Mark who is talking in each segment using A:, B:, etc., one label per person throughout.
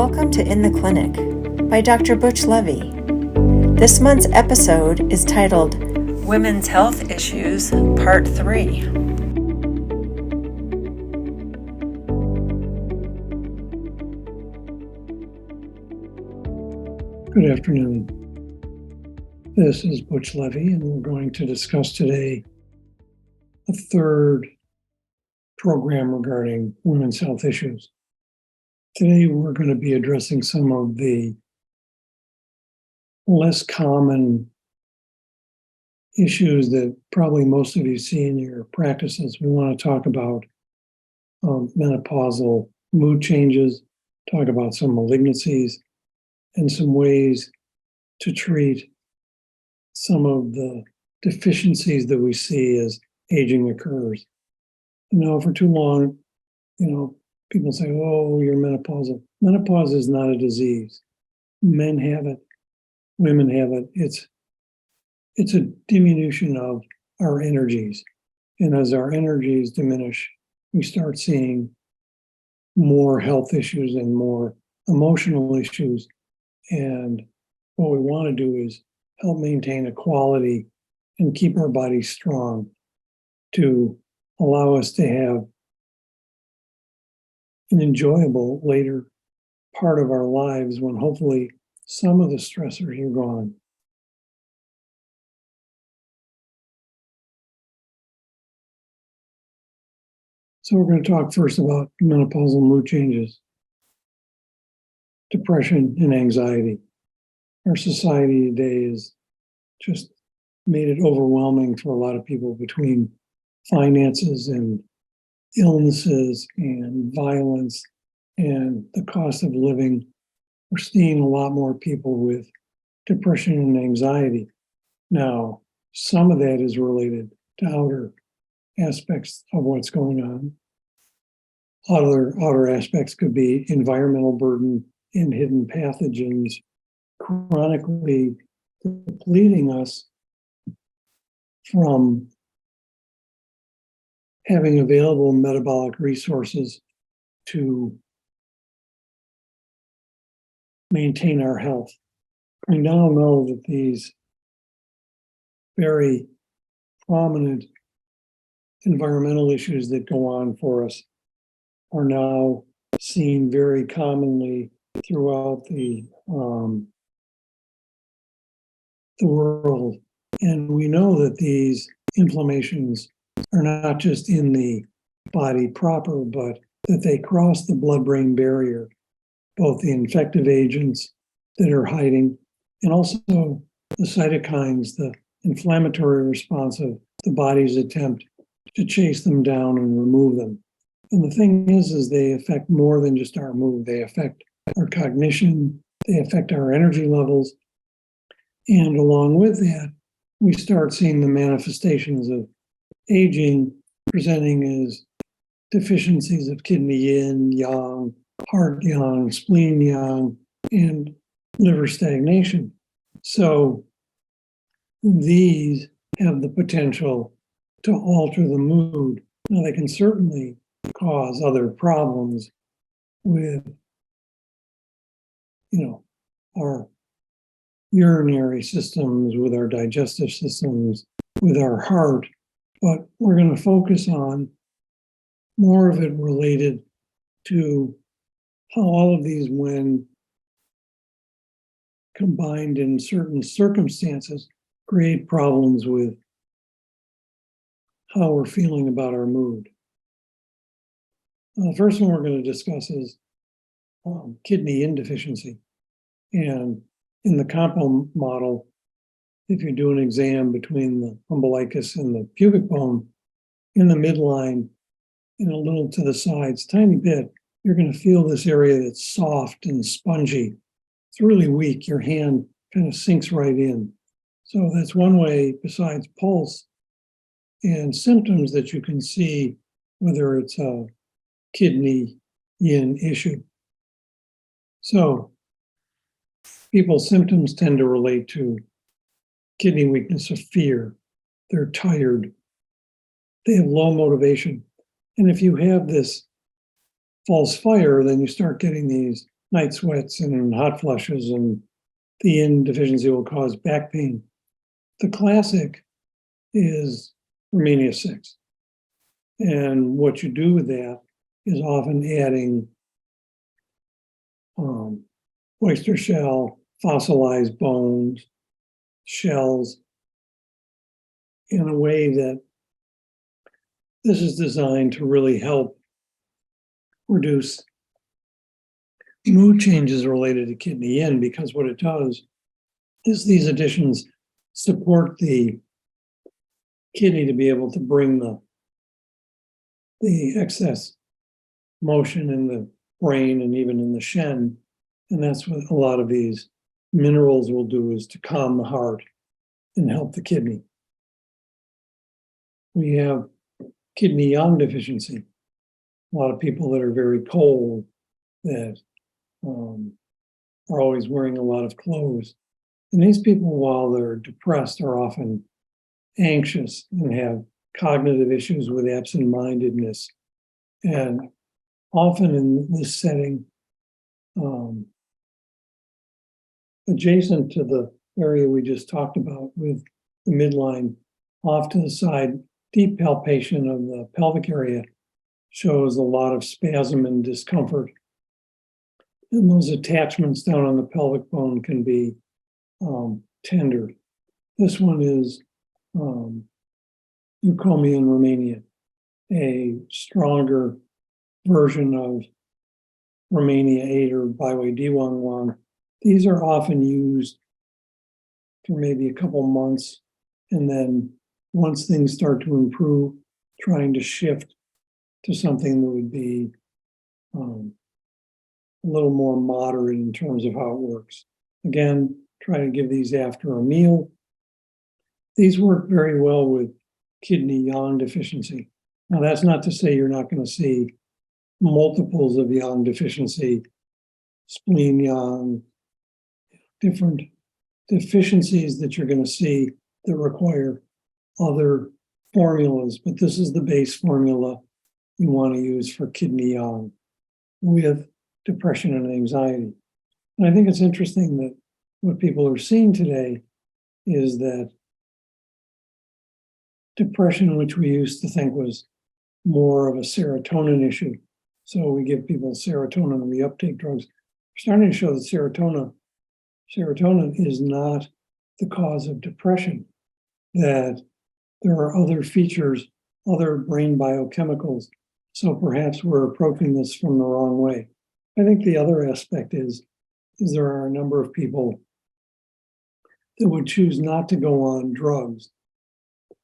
A: Welcome to In the Clinic by Dr. Butch Levy. This month's episode is titled Women's Health Issues, Part 3.
B: Good afternoon. This is Butch Levy, and we're going to discuss today a third program regarding women's health issues. Today, we're going to be addressing some of the less common issues that probably most of you see in your practices. We want to talk about menopausal mood changes, talk about some malignancies, and some ways to treat some of the deficiencies that we see as aging occurs. For too long, people say, oh, you're menopausal. Menopause is not a disease. Men have it, women have it. It's a diminution of our energies. And as our energies diminish, we start seeing more health issues and more emotional issues. And what we want to do is help maintain a quality and keep our bodies strong to allow us to have an enjoyable later part of our lives when hopefully some of the stressors are gone. So we're going to talk first about menopausal mood changes, depression, and anxiety. Our society today has just made it overwhelming for a lot of people between finances and illnesses and violence and the cost of living. We're seeing a lot more people with depression and anxiety. Now, some of that is related to outer aspects of what's going on. Outer aspects could be environmental burden and hidden pathogens chronically depleting us from having available metabolic resources to maintain our health. We now know that these very prominent environmental issues that go on for us are now seen very commonly throughout the world. And we know that these inflammations are not just in the body proper, but that they cross the blood-brain barrier, both the infective agents that are hiding and also the cytokines, the inflammatory response of the body's attempt to chase them down and remove them. And the thing is they affect more than just our mood. They affect our cognition, they affect our energy levels. And along with that, we start seeing the manifestations of aging presenting as deficiencies of kidney yin, yang, heart yang, spleen yang, and liver stagnation. So these have the potential to alter the mood. Now, they can certainly cause other problems with, our urinary systems, with our digestive systems, with our heart. But we're going to focus on more of it related to how all of these, when combined in certain circumstances, create problems with how we're feeling about our mood. The first one we're going to discuss is kidney yin deficiency. And in the Compo model, if you do an exam between the umbilicus and the pubic bone, in the midline and a little to the sides, tiny bit, you're going to feel this area that's soft and spongy. It's really weak. Your hand kind of sinks right in. So that's one way, besides pulse and symptoms, that you can see whether it's a kidney yin issue. So people's symptoms tend to relate to kidney weakness or fear. They're tired. They have low motivation. And if you have this false fire, then you start getting these night sweats and hot flushes, and thein deficiency will cause back pain. The classic is Romania 6. And what you do with that is often adding oyster shell, fossilized bones, shells, in a way that this is designed to really help reduce mood changes related to kidney yin, because what it does is these additions support the kidney to be able to bring the excess motion in the brain and even in the Shen. And that's what a lot of these minerals will do, is to calm the heart and help the kidney. We have kidney yang deficiency. A lot of people that are very cold, that are always wearing a lot of clothes. And these people, while they're depressed, are often anxious and have cognitive issues with absent-mindedness. And often in this setting, adjacent to the area we just talked about with the midline, off to the side, deep palpation of the pelvic area shows a lot of spasm and discomfort. And those attachments down on the pelvic bone can be tender. This one is Eucomia in Romania, a stronger version of Romania 8 or Baiwei Diwan Wang. These are often used for maybe a couple months, and then once things start to improve, trying to shift to something that would be a little more moderate in terms of how it works. Again, try to give these after a meal. These work very well with kidney yang deficiency. Now, that's not to say you're not going to see multiples of yang deficiency, spleen yang, different deficiencies that you're going to see that require other formulas, but this is the base formula you want to use for kidney yang with depression and anxiety. And I think it's interesting that what people are seeing today is that depression, which we used to think was more of a serotonin issue, so we give people serotonin and reuptake drugs, we're starting to show that serotonin is not the cause of depression, that there are other features, other brain biochemicals. So perhaps we're approaching this from the wrong way. I think the other aspect is there are a number of people that would choose not to go on drugs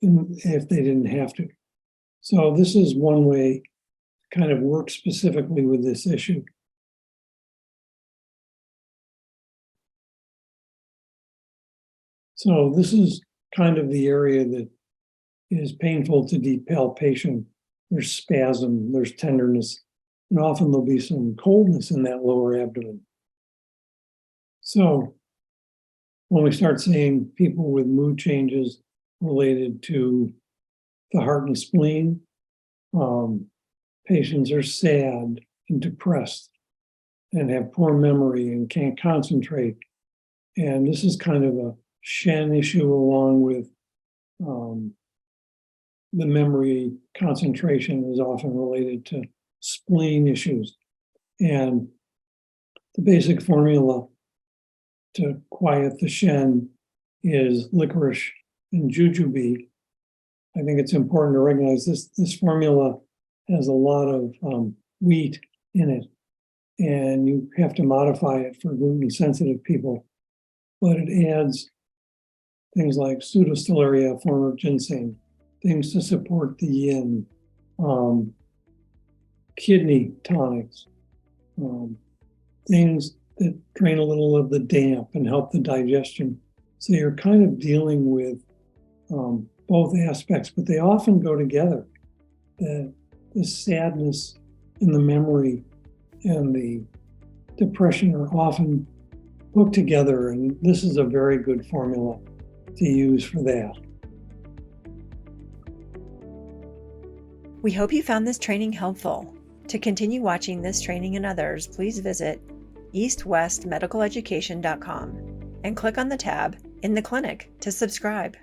B: if they didn't have to. So this is one way to kind of work specifically with this issue. So this is kind of the area that is painful to deep palpation. There's spasm, there's tenderness, and often there'll be some coldness in that lower abdomen. So when we start seeing people with mood changes related to the heart and spleen, patients are sad and depressed and have poor memory and can't concentrate. And this is kind of a Shen issue, along with the memory concentration is often related to spleen issues. And the basic formula to quiet the Shen is licorice and jujube. I think it's important to recognize this formula has a lot of wheat in it, and you have to modify it for gluten-sensitive people. But it adds things like pseudostellaria, a form of ginseng, things to support the yin, kidney tonics, things that drain a little of the damp and help the digestion. So you're kind of dealing with both aspects, but they often go together. The sadness and the memory and the depression are often hooked together, and this is a very good formula to use for that.
A: We hope you found this training helpful. To continue watching this training and others, please visit eastwestmedicaleducation.com and click on the tab In the Clinic to subscribe.